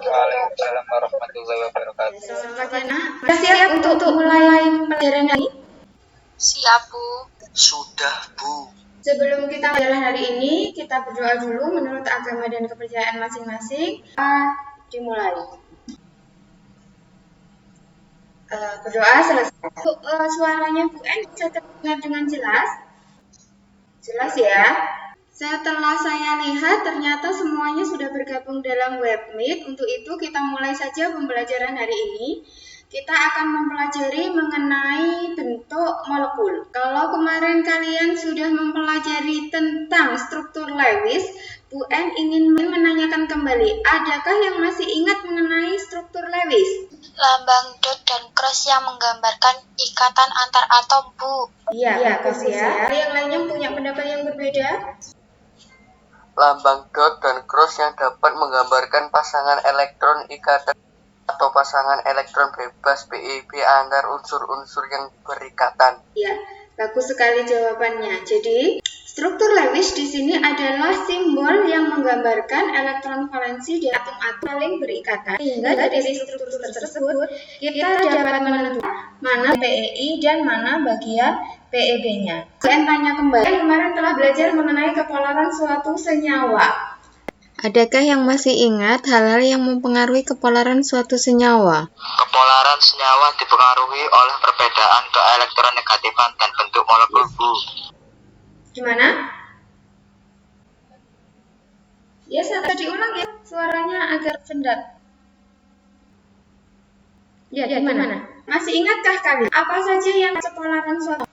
Waalaikumsalam warahmatullahi wabarakatuh. Selamat pagi anak. Sudah siap untuk mulai pelajaran hari ini? Siap, Bu. Sudah, Bu. Sebelum kita pelajaran hari ini, kita berdoa dulu menurut agama dan kepercayaan masing-masing. Dimulai. Berdoa selesai. Suaranya Bu En bisa terdengar dengan jelas? Jelas ya? Setelah saya lihat, ternyata semuanya sudah bergabung dalam webmeet. Untuk itu, kita mulai saja pembelajaran hari ini. Kita akan mempelajari mengenai bentuk molekul. Kalau kemarin kalian sudah mempelajari tentang struktur Lewis, Bu En ingin menanyakan kembali, adakah yang masih ingat mengenai struktur Lewis? Lambang dot dan cross yang menggambarkan ikatan antar atom, Bu. Iya, bagus ya. Yang lainnya punya pendapat yang berbeda? Lambang dot dan cross yang dapat menggambarkan pasangan elektron ikatan atau pasangan elektron bebas PEB antar unsur-unsur yang berikatan. Ya, bagus sekali jawabannya. Jadi, struktur Lewis di sini adalah simbol yang menggambarkan elektron valensi di atom-atom saling berikatan. Sehingga dari struktur tersebut kita dapat menentukan mana PEI dan mana bagian PEB-nya. Saya tanya kembali, kemarin telah belajar mengenai kepolaran suatu senyawa. Adakah yang masih ingat hal-hal yang mempengaruhi kepolaran suatu senyawa? Kepolaran senyawa dipengaruhi oleh perbedaan keelektronegativan dan bentuk molekul, Bu. Gimana? Ya, saya diulang ya, suaranya agak sendat. Ya, gimana? Masih ingatkah kalian apa saja yang kepolaran suatu?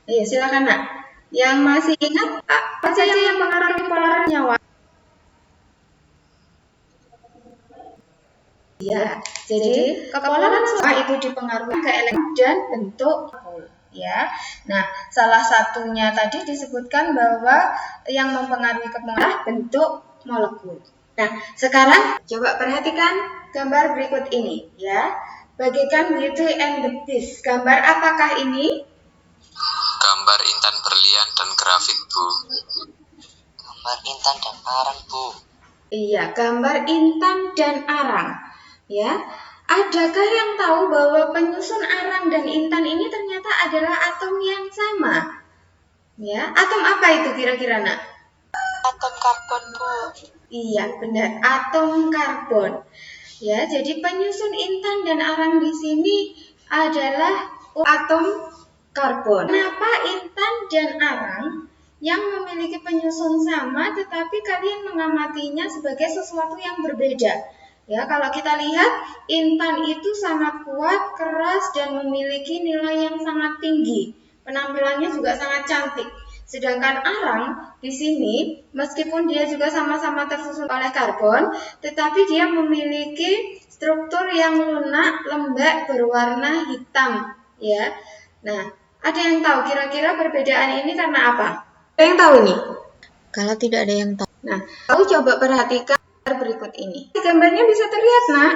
Iya, silakan Nak. Yang masih ingat apa saja yang mempengaruhi kepolaran senyawa? Ya, jadi kepolaran senyawa itu dipengaruhi ke elektron dan bentuk molekul. Ya, nah salah satunya tadi disebutkan bahwa yang mempengaruhi kepolaran bentuk molekul. Nah, sekarang coba perhatikan gambar berikut ini, ya. Bagaikan Beauty and the Beast. Gambar apakah ini? Gambar intan berlian dan grafit, Bu. Gambar intan dan arang, Bu. Iya, gambar intan dan arang. Ya, adakah yang tahu bahwa penyusun arang dan intan ini ternyata adalah atom yang sama? Ya, atom apa itu kira-kira, Nak? Atom karbon, Bu. Iya, benar, atom karbon. Ya, jadi penyusun intan dan arang di sini adalah atom karbon. Kenapa intan dan arang yang memiliki penyusun sama tetapi kalian mengamatinya sebagai sesuatu yang berbeda? Ya, kalau kita lihat intan itu sangat kuat, keras dan memiliki nilai yang sangat tinggi. Penampilannya juga sangat cantik. Sedangkan arang di sini meskipun dia juga sama-sama tersusun oleh karbon, tetapi dia memiliki struktur yang lunak, lembek, berwarna hitam, ya. Nah, ada yang tahu kira-kira perbedaan ini karena apa? Ada yang tahu nih? Kalau tidak ada yang tahu. Nah, kamu coba perhatikan berikut ini. Gambarnya bisa terlihat, Nak?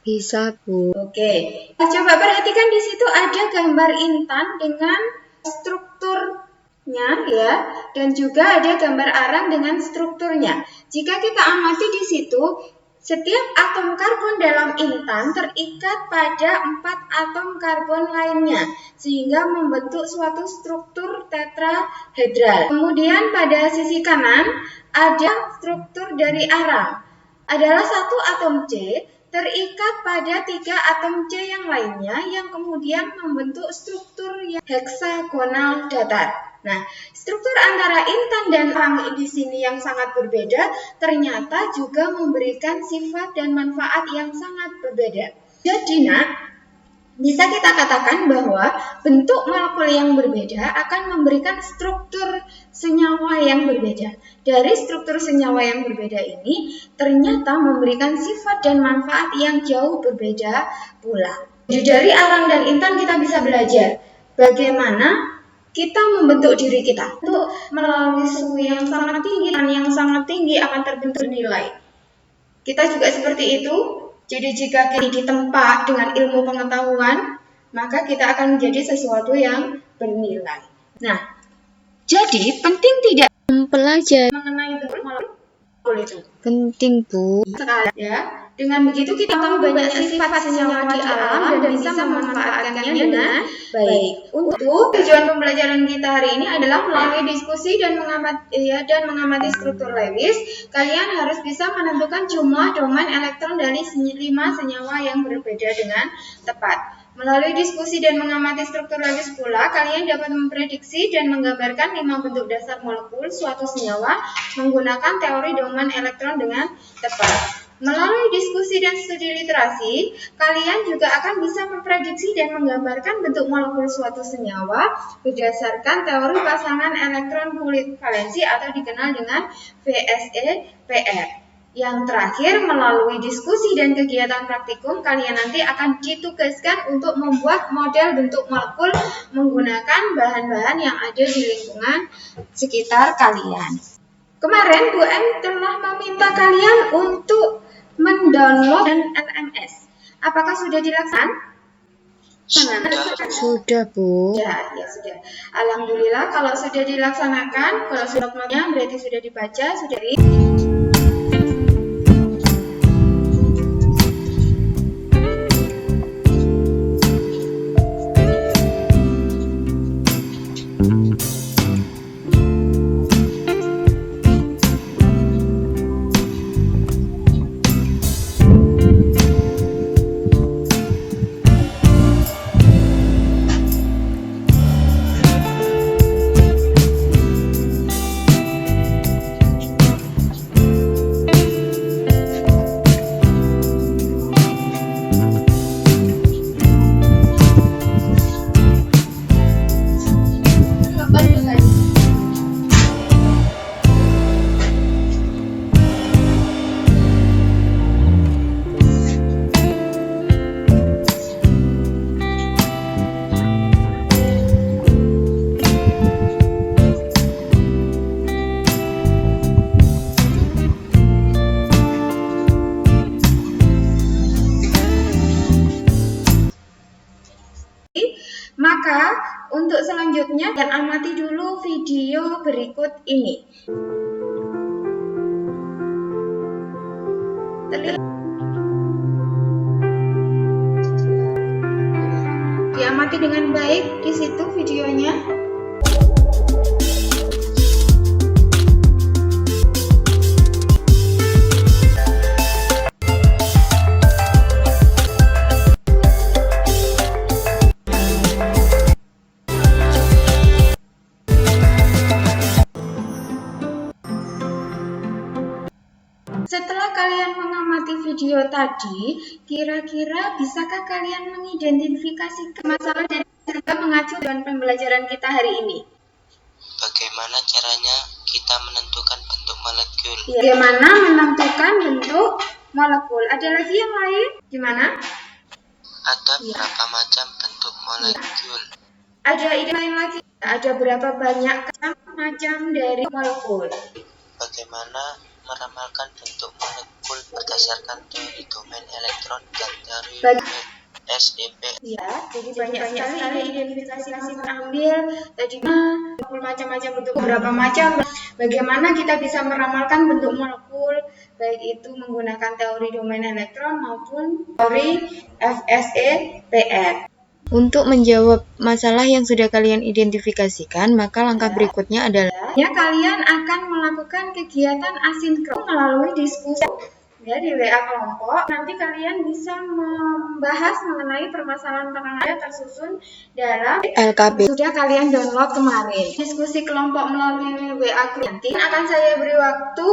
Bisa, Bu. Oke. Nah, coba perhatikan di situ ada gambar intan dengan strukturnya, ya, dan juga ada gambar arang dengan strukturnya. Jika kita amati di situ, setiap atom karbon dalam intan terikat pada 4 atom karbon lainnya, sehingga membentuk suatu struktur tetrahedral. Kemudian pada sisi kanan ada struktur dari arang. Adalah satu atom C terikat pada 3 atom C yang lainnya yang kemudian membentuk struktur yang heksagonal datar. Nah, struktur antara intan dan arang di sini yang sangat berbeda ternyata juga memberikan sifat dan manfaat yang sangat berbeda. Jadi, Nak, bisa kita katakan bahwa bentuk molekul yang berbeda akan memberikan struktur senyawa yang berbeda. Dari struktur senyawa yang berbeda ini ternyata memberikan sifat dan manfaat yang jauh berbeda pula. Jadi dari arang dan intan kita bisa belajar bagaimana kita membentuk diri kita. Untuk melalui suhu yang sangat tinggi dan yang sangat tinggi akan terbentuk nilai. Kita juga seperti itu. Jadi jika kita ditempa dengan ilmu pengetahuan, maka kita akan menjadi sesuatu yang bernilai. Nah, jadi penting tidak mempelajari mengenai bentuk molekul itu. Penting, Bu. Sekali ya. Dengan begitu kita tahu banyak sifat senyawa di alam dan bisa memanfaatkannya dengan baik. Untuk tujuan pembelajaran kita hari ini adalah melalui diskusi dan mengamati struktur Lewis, kalian harus bisa menentukan jumlah domain elektron dari 5 senyawa yang berbeda dengan tepat. Melalui diskusi dan mengamati struktur Lewis pula, kalian dapat memprediksi dan menggambarkan 5 bentuk dasar molekul suatu senyawa menggunakan teori domain elektron dengan tepat. Melalui diskusi dan studi literasi, kalian juga akan bisa memprediksi dan menggambarkan bentuk molekul suatu senyawa berdasarkan teori pasangan elektron valensi atau dikenal dengan VSEPR. Yang terakhir, melalui diskusi dan kegiatan praktikum, kalian nanti akan ditugaskan untuk membuat model bentuk molekul menggunakan bahan-bahan yang ada di lingkungan sekitar kalian. Kemarin Bu M telah meminta kalian untuk mendownload LMS. Apakah sudah dilaksanakan? Sudah, Bu. Ya sudah. Alhamdulillah kalau sudah dilaksanakan, kalau sudah berarti sudah dibaca, sudah Maka untuk selanjutnya dan amati dulu video berikut ini. Diamati dengan baik di situ videonya. Setelah kalian mengamati video tadi, kira-kira bisakah kalian mengidentifikasi masalah dan juga mengacu dengan pembelajaran kita hari ini? Bagaimana caranya kita menentukan bentuk molekul? Bagaimana menentukan bentuk molekul? Ada lagi yang lain? Gimana? Ada berapa macam bentuk molekul? Ada ide lain lagi? Ada berapa banyak macam dari molekul? Bagaimana meramalkan bentuk molekul berdasarkan teori domain elektron dan teori VSEPR? Ya, jadi banyak sekali identifikasi terambil tadi molekul macam-macam bentuk berapa macam. Bagaimana kita bisa meramalkan bentuk molekul baik itu menggunakan teori domain elektron maupun teori VSEPR. Untuk menjawab masalah yang sudah kalian identifikasikan, maka langkah berikutnya adalah kalian akan melakukan kegiatan asinkron melalui diskusi di WA kelompok. Nanti kalian bisa membahas mengenai permasalahan yang tersusun dalam LKP. Sudah kalian download kemarin. Diskusi kelompok melalui WA nanti akan saya beri waktu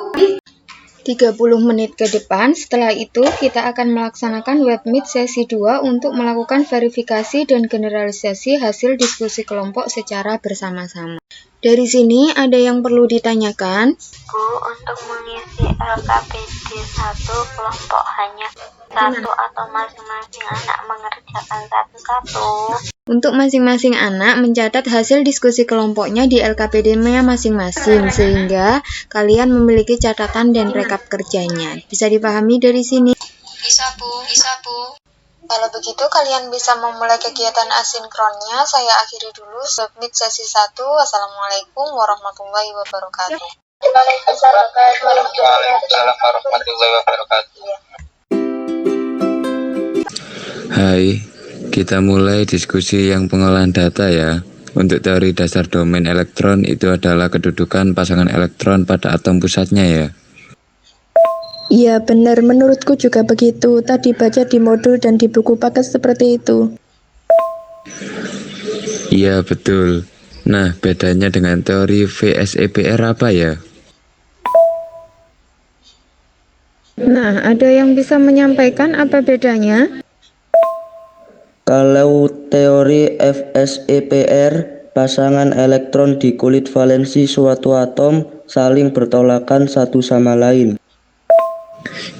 30 menit ke depan. Setelah itu kita akan melaksanakan webmeet sesi 2 untuk melakukan verifikasi dan generalisasi hasil diskusi kelompok secara bersama-sama. Dari sini ada yang perlu ditanyakan? Bu, untuk mengisi LKPD 1 kelompok hanya satu atau masing-masing anak mengerjakan satu-satu? Untuk masing-masing anak mencatat hasil diskusi kelompoknya di LKPD-nya masing-masing, sehingga kalian memiliki catatan dan rekap kerjanya. Bisa dipahami dari sini? Bisa, Bu. Kalau begitu kalian bisa memulai kegiatan asinkronnya. Saya akhiri dulu submit sesi 1. Wassalamualaikum warahmatullahi wabarakatuh. Waalaikumsalam warahmatullahi wabarakatuh. Hai, kita mulai diskusi yang pengolahan data ya. Untuk teori dasar domain elektron itu adalah kedudukan pasangan elektron pada atom pusatnya ya. Iya benar, menurutku juga begitu. Tadi baca di modul dan di buku paket seperti itu. Iya betul. Nah, bedanya dengan teori VSEPR apa ya? Nah, ada yang bisa menyampaikan apa bedanya? Kalau teori VSEPR, pasangan elektron di kulit valensi suatu atom saling bertolakan satu sama lain.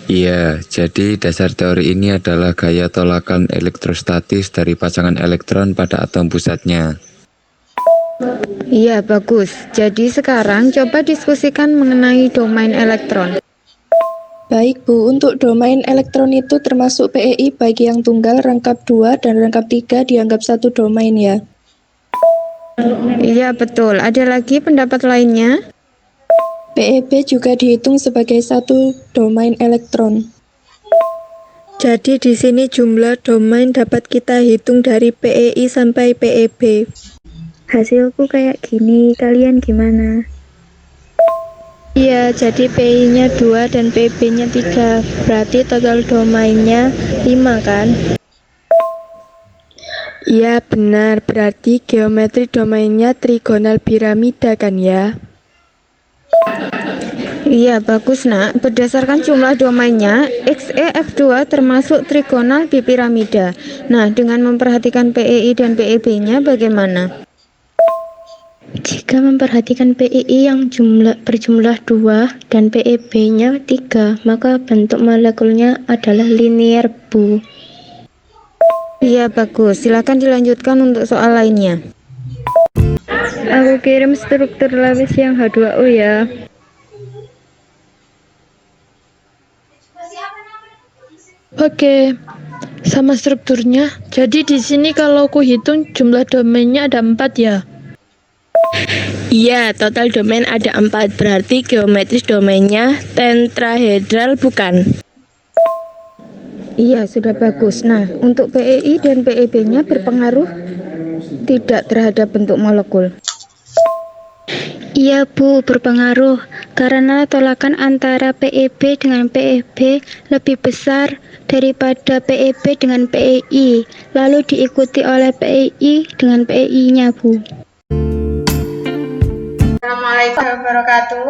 Iya, jadi dasar teori ini adalah gaya tolakan elektrostatis dari pasangan elektron pada atom pusatnya. Iya, bagus. Jadi sekarang coba diskusikan mengenai domain elektron. Baik Bu, untuk domain elektron itu termasuk PEI baik yang tunggal, rangkap 2, dan rangkap 3 dianggap satu domain ya. Iya, betul. Ada lagi pendapat lainnya? PEB juga dihitung sebagai satu domain elektron. Jadi di sini jumlah domain dapat kita hitung dari PEI sampai PEB. Hasilku kayak gini, kalian gimana? Iya, jadi PI-nya 2 dan PB-nya 3. Berarti total domainnya 5 kan? Iya, benar. Berarti geometri domainnya trigonal piramida kan ya? Iya, bagus nak. Berdasarkan jumlah domainnya, XEF2 termasuk trigonal bipiramida. Nah, dengan memperhatikan PEI dan PEB-nya bagaimana? Jika memperhatikan PEI yang berjumlah 2 dan PEB-nya 3, maka bentuk molekulnya adalah linear, Bu. Iya, bagus. Silakan dilanjutkan untuk soal lainnya. Aku kirim struktur Lewis yang H2O ya. Oke, sama strukturnya. Jadi di sini kalau aku hitung jumlah domainnya ada 4 ya. Iya, total domain ada 4, berarti geometris domainnya tetrahedral bukan? Iya, sudah bagus. Nah, untuk PEI dan PEB-nya berpengaruh tidak terhadap bentuk molekul? Iya Bu, berpengaruh karena tolakan antara PEB dengan PEB lebih besar daripada PEB dengan PEI, lalu diikuti oleh PEI dengan PEI-nya Bu. Assalamualaikum warahmatullahi wabarakatuh.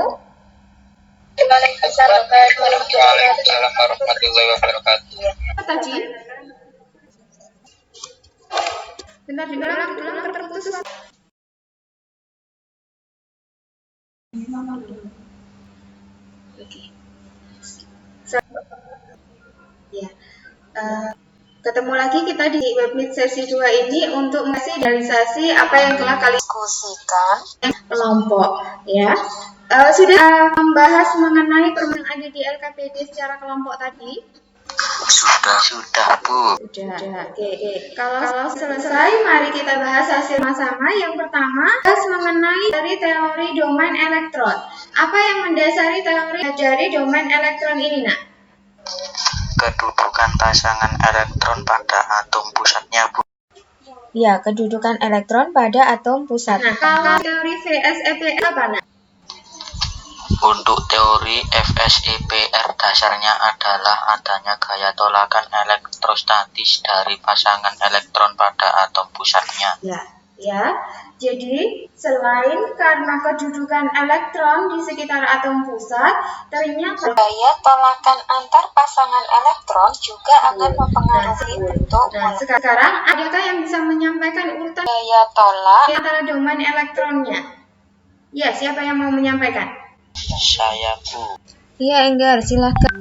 Waalaikumsalam warahmatullahi wabarakatuh. Tadi bentar terputus. Oke. Ya. Ketemu lagi kita di webmeet sesi 2 ini untuk mengasih realisasi apa yang telah kalian diskusikan kelompok ya. Sudah membahas mengenai permainan ada di LKPD secara kelompok tadi? Sudah Bu. Sudah. Oke. Kalau selesai, mari kita bahas hasil sama-sama. Yang pertama, bahas mengenai dari teori domain elektron. Apa yang mendasari teori dari domain elektron ini, Nak? Kedudukan pasangan elektron pada atom pusatnya Bu. Ya, kedudukan elektron pada atom pusat. Nah, kalau teori VSEPR apa, Nak? Untuk teori VSEPR dasarnya adalah adanya gaya tolakan elektrostatis dari pasangan elektron pada atom pusatnya. Ya. Jadi, selain karena kedudukan elektron di sekitar atom pusat, ternyata Gaya tolakan antar pasangan elektron juga akan mempengaruhi bentuk sekarang adakah yang bisa menyampaikan urutan gaya tolak. antara domain elektronnya? Ya, siapa yang mau menyampaikan? Saya Bu. Iya, Enggar, silahkan.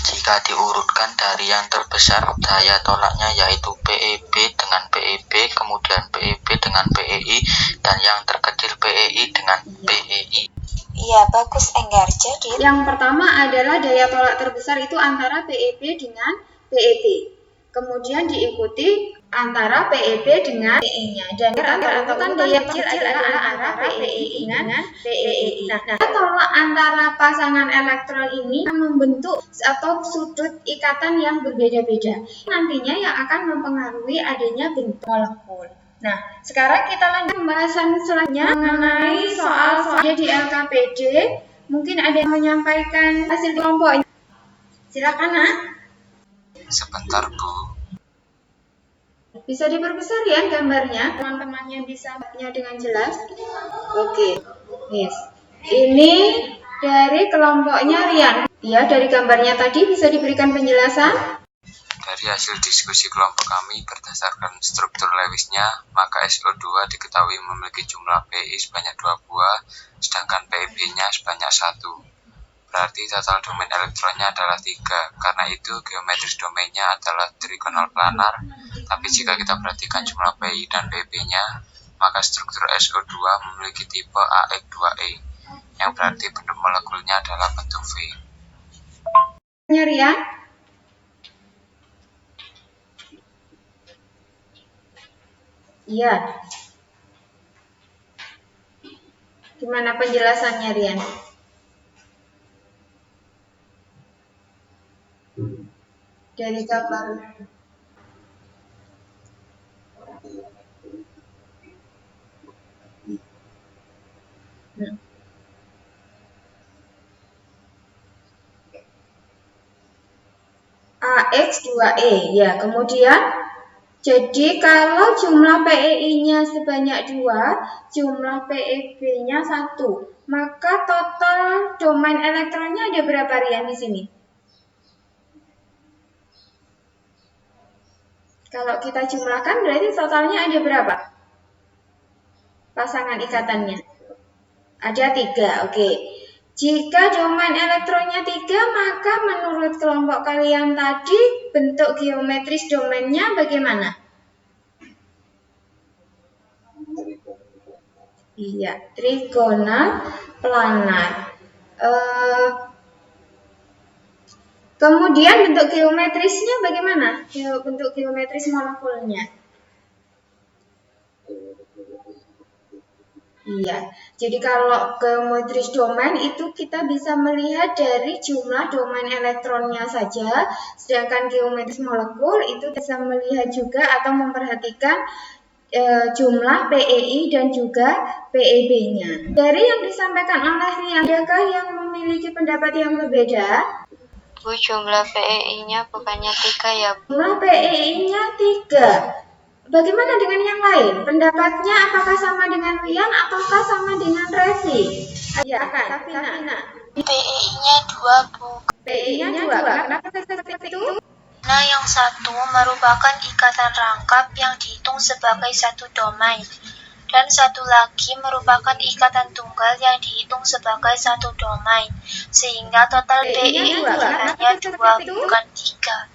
Jika diurutkan dari yang terbesar, daya tolaknya yaitu PEB dengan PEB, kemudian PEB dengan PEI, dan yang terkecil PEI dengan PEI. Iya, bagus Enggar. Jadi Yang pertama adalah daya tolak terbesar itu antara PEB dengan PEB. Kemudian diikuti antara PEB dengan PE-nya. Dan atau kan daya kecil adalah antara PEI dengan PEI. Nah, kalau antara pasangan elektron ini membentuk atau sudut ikatan yang berbeda-beda, nantinya yang akan mempengaruhi adanya bentuk molekul. Nah, sekarang kita lanjut pembahasan selanjutnya mengenai soal-soal di LKPD. Mungkin ada yang menyampaikan hasil kelompoknya. Silakan, Nak. Sebentar, Bu. Bisa diperbesar ya gambarnya, teman-temannya bisa melihatnya dengan jelas. Oke, yes. Ini dari kelompoknya Rian. Ya, dari gambarnya tadi bisa diberikan penjelasan. Dari hasil diskusi kelompok kami berdasarkan struktur Lewisnya, maka SO2 diketahui memiliki jumlah PI sebanyak 2 buah, sedangkan PEB-nya sebanyak 1. Berarti total domain elektronnya adalah 3. Karena itu geometris domainnya adalah trigonal planar. Tapi jika kita perhatikan jumlah PI dan PEB-nya, maka struktur SO2 memiliki tipe AX2E, yang berarti bentuk molekulnya adalah bentuk V. Rian? Iya. Gimana penjelasannya, Rian? Dari gambar. AX2E, ya. Kemudian, jadi kalau jumlah PEI-nya sebanyak 2, jumlah PEB-nya 1, maka total domain elektronnya ada berapa, Rian, di sini? Kalau kita jumlahkan berarti totalnya ada berapa? Pasangan ikatannya. Ada 3, oke. Jika domain elektronnya 3, maka menurut kelompok kalian tadi, bentuk geometris domainnya bagaimana? Iya, trigonal planar. Kemudian bentuk geometrisnya bagaimana? Bentuk geometris molekulnya. Iya, jadi kalau geometris domain itu kita bisa melihat dari jumlah domain elektronnya saja, sedangkan geometris molekul itu bisa melihat juga atau memperhatikan jumlah PEI dan juga PEB-nya. Dari yang disampaikan oleh Rian, adakah yang memiliki pendapat yang berbeda? Bu, jumlah PEI-nya bukannya 3 ya, Bu? Jumlah PEI-nya 3. Bagaimana dengan yang lain? Pendapatnya apakah sama dengan Rian ataukah sama dengan Revi? Ya, Safina. PEI-nya 2, Bu. PEI-nya 2. Kenapa seperti itu? Nah, yang satu merupakan ikatan rangkap yang dihitung sebagai satu domain. Dan satu lagi merupakan ikatan tunggal yang dihitung sebagai satu domain. Sehingga total PEI hanya 2, bukan 3.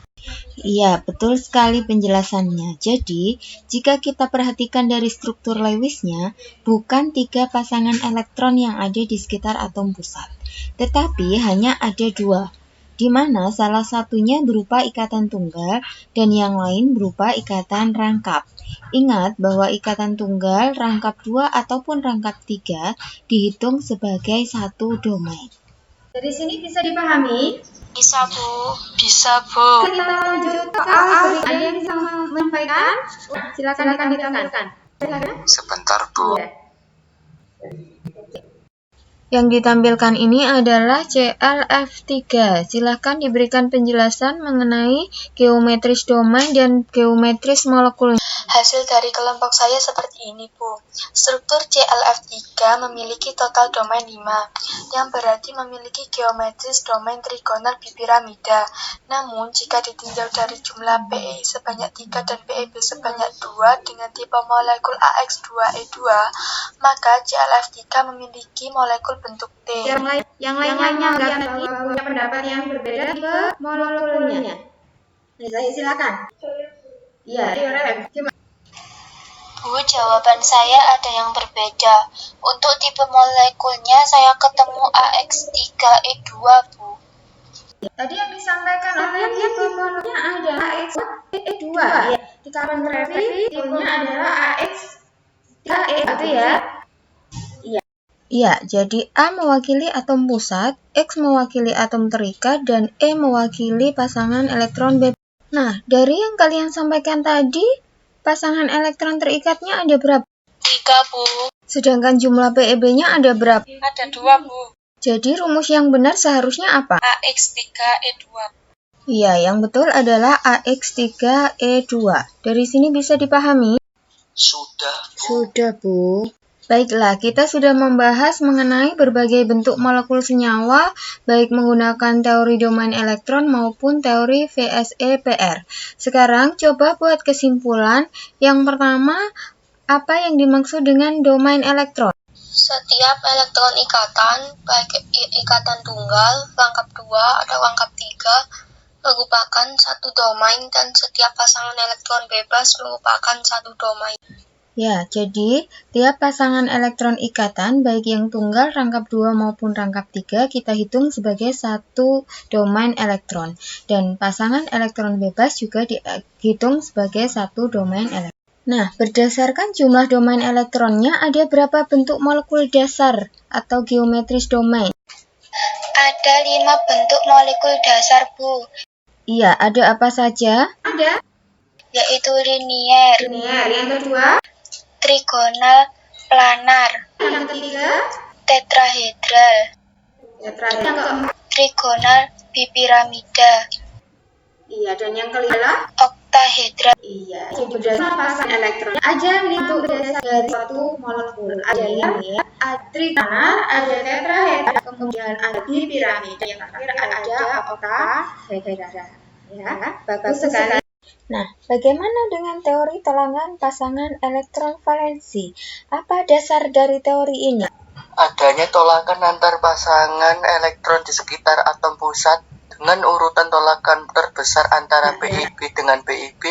Iya, betul sekali penjelasannya. Jadi, jika kita perhatikan dari struktur Lewisnya, bukan 3 pasangan elektron yang ada di sekitar atom pusat, tetapi hanya ada 2, di mana salah satunya berupa ikatan tunggal dan yang lain berupa ikatan rangkap. Ingat bahwa ikatan tunggal, rangkap 2 ataupun rangkap 3 dihitung sebagai satu domain. Dari sini bisa dipahami? Bisa, Bu. Bisa, Bu. Kita lanjut soal. Ada yang bisa menyampaikan? Silakan ditampilkan. Sebentar, Bu. Yang ditampilkan ini adalah CLF3. Silakan diberikan penjelasan mengenai geometris domain dan geometris molekul. Hasil dari kelompok saya seperti ini, Bu. Struktur CLF3 memiliki total domain 5, yang berarti memiliki geometris domain trigonal bipiramida. Namun, jika ditinjau dari jumlah PE sebanyak 3 dan PEB sebanyak 2 dengan tipe molekul AX2E2, maka CLF3 memiliki molekul bentuk T. Yang lainnya punya pendapat yang berbeda tipe molekulnya. Silakan. Iya, Bu, jawaban saya ada yang berbeda. Untuk tipe molekulnya saya ketemu AX3E2, Bu. Tadi yang disampaikan oleh tipe mononya adalah AX2 ya. Di carbon graphite tipenya adalah AX3E itu ya. Iya, jadi A mewakili atom pusat, X mewakili atom terikat, dan E mewakili pasangan elektron bebas. Nah, dari yang kalian sampaikan tadi, pasangan elektron terikatnya ada berapa? 3, Bu. Sedangkan jumlah PeB-nya ada berapa? Ada 2, Bu. Jadi rumus yang benar seharusnya apa? AX3E2. Iya, yang betul adalah AX3E2. Dari sini bisa dipahami? Sudah, Bu. Baiklah, kita sudah membahas mengenai berbagai bentuk molekul senyawa, baik menggunakan teori domain elektron maupun teori VSEPR. Sekarang coba buat kesimpulan. Yang pertama, apa yang dimaksud dengan domain elektron? Setiap elektron ikatan, baik ikatan tunggal, rangkap 2, atau rangkap 3, merupakan satu domain dan setiap pasangan elektron bebas merupakan satu domain. Ya, jadi tiap pasangan elektron ikatan, baik yang tunggal, rangkap 2 maupun rangkap 3, kita hitung sebagai satu domain elektron. Dan pasangan elektron bebas juga dihitung sebagai satu domain elektron. Nah, berdasarkan jumlah domain elektronnya, ada berapa bentuk molekul dasar atau geometris domain? Ada 5 bentuk molekul dasar, Bu. Iya, ada apa saja? Ada. Yaitu linier, Yang kedua, trigonal, planar, yang ketiga, tetrahedral, yang keempat. trigonal, bipiramida, Iya, dan yang kelima, oktahedral. iya. Berdasarkan pasangan elektron, ada 5 berdasar dari satu molekul. Ada yang ada trigonal, ada tetrahedral, kemudian ada bipiramida, yang terakhir ada oktahedral. Ya, bagus sekali. Nah, bagaimana dengan teori tolangan pasangan elektron valensi? Apa dasar dari teori ini? Adanya tolakan antar pasangan elektron di sekitar atom pusat dengan urutan tolakan terbesar antara PeB dengan PeB,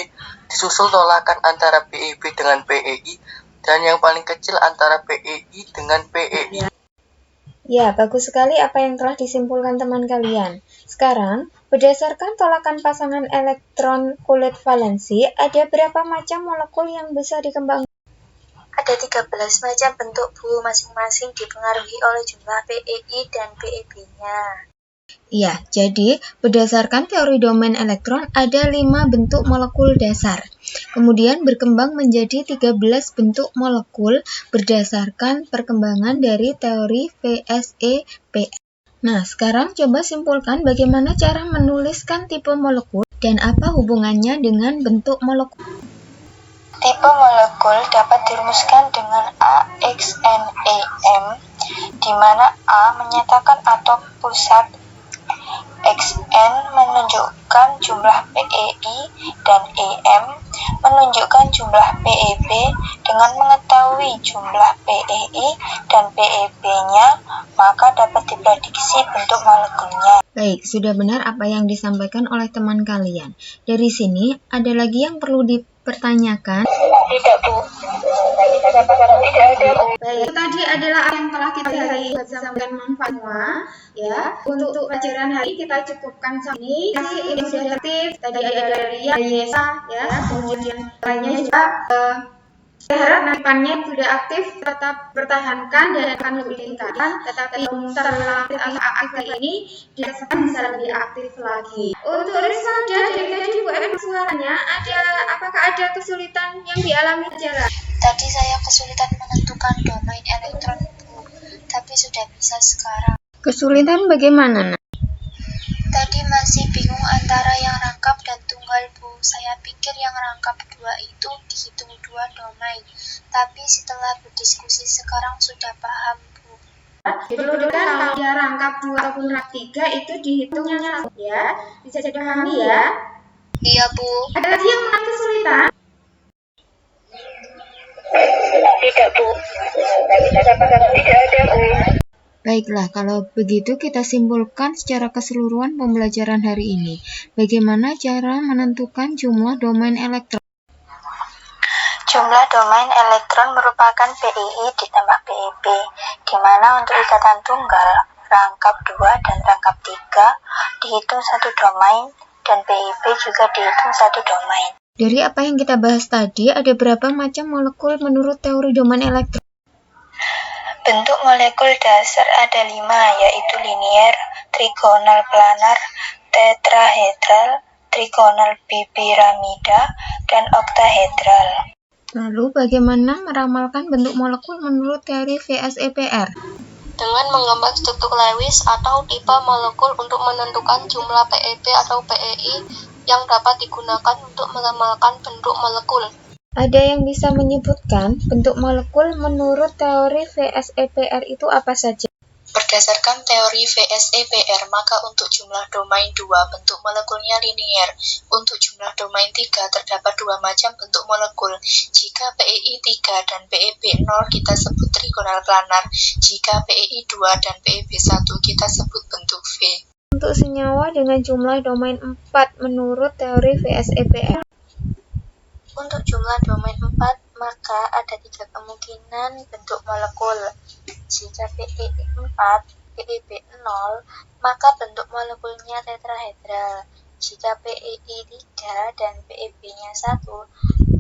disusul tolakan antara PeB dengan PeI, dan yang paling kecil antara PeI dengan PeI. Ya, bagus sekali apa yang telah disimpulkan teman kalian. Sekarang, berdasarkan tolakan pasangan elektron kulit valensi, ada berapa macam molekul yang bisa dikembangkan? Ada 13 macam bentuk, Bu, masing-masing dipengaruhi oleh jumlah PeI dan PeB-nya. Iya, jadi berdasarkan teori domain elektron ada 5 bentuk molekul dasar. Kemudian berkembang menjadi 13 bentuk molekul berdasarkan perkembangan dari teori VSEPR. Nah, sekarang coba simpulkan bagaimana cara menuliskan tipe molekul dan apa hubungannya dengan bentuk molekul. Tipe molekul dapat dirumuskan dengan AXNEM, di mana A menyatakan atom pusat, XN menunjukkan jumlah PeI, dan EM menunjukkan jumlah PeB. Dengan mengetahui jumlah PeI dan PeB-nya, maka dapat diprediksi bentuk molekulnya. Baik, sudah benar apa yang disampaikan oleh teman kalian. Dari sini, ada lagi yang perlu dipertanyakan? Tidak, Bu. Baik, tadi adalah apa yang telah kita sampaikan manfaat semua. Ya, untuk pelajaran hari kita cukupkan sampai ini. Ini sudah aktif. Tadi ada Ria, Yesa, ya, kemudian lainnya juga. Saya harap depannya sudah aktif, tetap pertahankan dan akan lebih tingkatkan. Tetapi setelah aktif ini, dirasakan bisa lebih aktif lagi. Untuk Rizalda dari tadi Bu Em suaranya, apakah ada kesulitan yang dialami pelajaran? Tadi saya kesulitan menentukan domain elektron, Bu, tapi sudah bisa sekarang. Kesulitan bagaimana, Nak? Tadi masih bingung antara yang rangkap dan tunggal, Bu. Saya pikir yang rangkap 2 itu dihitung 2 domain, tapi setelah berdiskusi sekarang sudah paham, Bu. Diperlukan kalau dia rangkap 2 ataupun rangkap 3 itu dihitungnya satu, ya. Bisa dipahami ya? Iya, Bu. Ada lagi yang mengalami kesulitan? Tidak, Bu. Tidak ada, Bu. Baiklah, kalau begitu kita simpulkan secara keseluruhan pembelajaran hari ini. Bagaimana cara menentukan jumlah domain elektron? Jumlah domain elektron merupakan PeI ditambah PeB, di mana untuk ikatan tunggal, rangkap 2 dan rangkap 3 dihitung satu domain dan PEB juga dihitung satu domain. Dari apa yang kita bahas tadi, ada berapa macam molekul menurut teori domain elektron? Bentuk molekul dasar ada 5, yaitu linier, trigonal planar, tetrahedral, trigonal bipiramida, dan oktahedral. Lalu bagaimana meramalkan bentuk molekul menurut teori VSEPR? Dengan menggambar struktur Lewis atau tipe molekul untuk menentukan jumlah PEB atau PEI yang dapat digunakan untuk meramalkan bentuk molekul. Ada yang bisa menyebutkan bentuk molekul menurut teori VSEPR itu apa saja? Berdasarkan teori VSEPR, maka untuk jumlah domain 2 bentuk molekulnya linier. Untuk jumlah domain 3 terdapat 2 macam bentuk molekul. Jika PEI 3 dan PEB 0 kita sebut trigonal planar. Jika PEI 2 dan PEB 1 kita sebut bentuk V. Untuk senyawa dengan jumlah domain 4 menurut teori VSEPR. Untuk jumlah domain 4, maka ada 3 kemungkinan bentuk molekul. Jika PEI 4, PEB 0, maka bentuk molekulnya tetrahedral. Jika PEI 3 dan PEB-nya 1,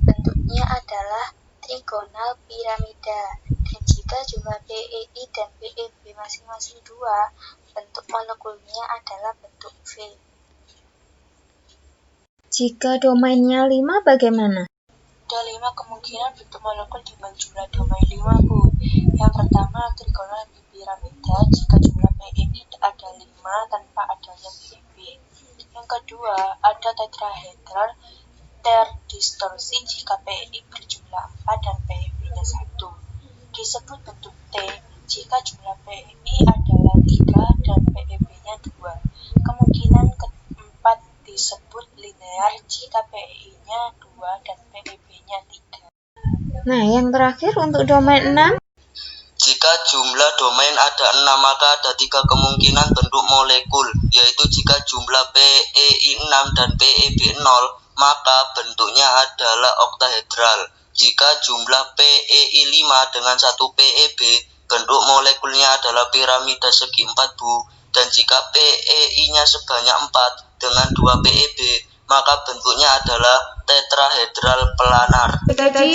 bentuknya adalah trigonal piramida. Dan jika jumlah PEI dan PEB masing-masing 2, bentuk molekulnya adalah bentuk V. Jika domainnya 5 bagaimana? Ada 5 kemungkinan bentuk molekul dengan jumlah domain 5, Bu. Yang pertama, trigonal bipiramida jika jumlah PEI ada 5 tanpa adanya PEB. Yang kedua, ada tetrahedral terdistorsi jika PEI berjumlah 4 dan PEB-nya 1. Disebut bentuk T jika jumlah PEI adalah 3 dan PEB-nya 2. Kemungkinan keempat disebut linear jika PEI-nya 2 dan PEB-nya 3. Nah, yang terakhir untuk domain 6. Jika jumlah domain ada 6, maka ada 3 kemungkinan bentuk molekul, yaitu jika jumlah PEI 6 dan PEB 0, maka bentuknya adalah oktahedral. Jika jumlah PEI 5 dengan 1 PEB, bentuk molekulnya adalah piramida segi 4, Bu. Dan jika PEI-nya sebanyak 4 dengan 2 PEB, maka bentuknya adalah tetrahedral planar. Itu tadi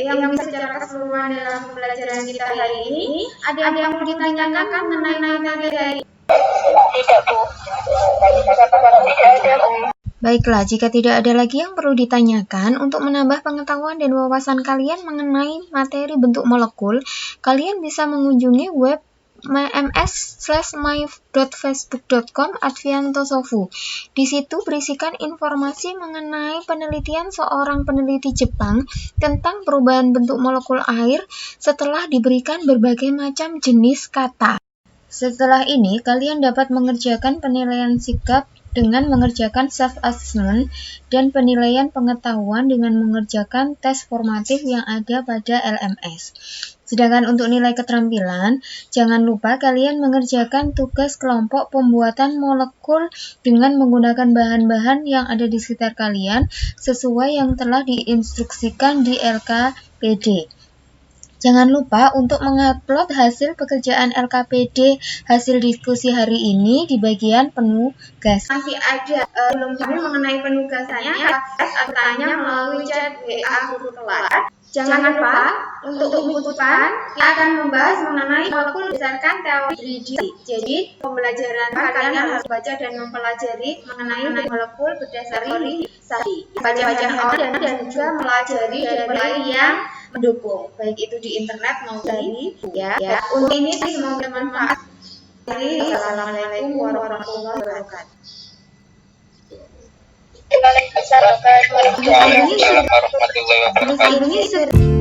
yang secara keseluruhan dalam pembelajaran kita hari ini. Ada yang perlu ditanyakan mengenai materi? Tidak, Bu. Tidak ada, Bu. Baiklah, jika tidak ada lagi yang perlu ditanyakan, untuk menambah pengetahuan dan wawasan kalian mengenai materi bentuk molekul, kalian bisa mengunjungi web ms/my.facebook.com/adviantosofu. Di situ berisikan informasi mengenai penelitian seorang peneliti Jepang tentang perubahan bentuk molekul air setelah diberikan berbagai macam jenis kata. Setelah ini, kalian dapat mengerjakan penilaian sikap dengan mengerjakan self-assessment dan penilaian pengetahuan dengan mengerjakan tes formatif yang ada pada LMS. Sedangkan untuk nilai keterampilan, jangan lupa kalian mengerjakan tugas kelompok pembuatan molekul dengan menggunakan bahan-bahan yang ada di sekitar kalian sesuai yang telah diinstruksikan di LKPD. Jangan lupa untuk mengupload hasil pekerjaan LKPD hasil diskusi hari ini di bagian penugasan. Masih ada belum kami mengenai penugasannya, tanya melalui chat WA guru kelas. Jangan lupa untuk minggu depan kita akan membahas mengenai molekul berdasarkan teori 3D. Jadi pembelajaran kalian harus baca dan mempelajari mengenai molekul berdasarkan teori tadi. Baca-baca dan juga mempelajari dari yang mendukung, baik itu di internet maupun dari ya. Untuk ini semoga bermanfaat. Assalamualaikum warahmatullahi wabarakatuh. Waalaikumsalam warahmatullahi wabarakatuh.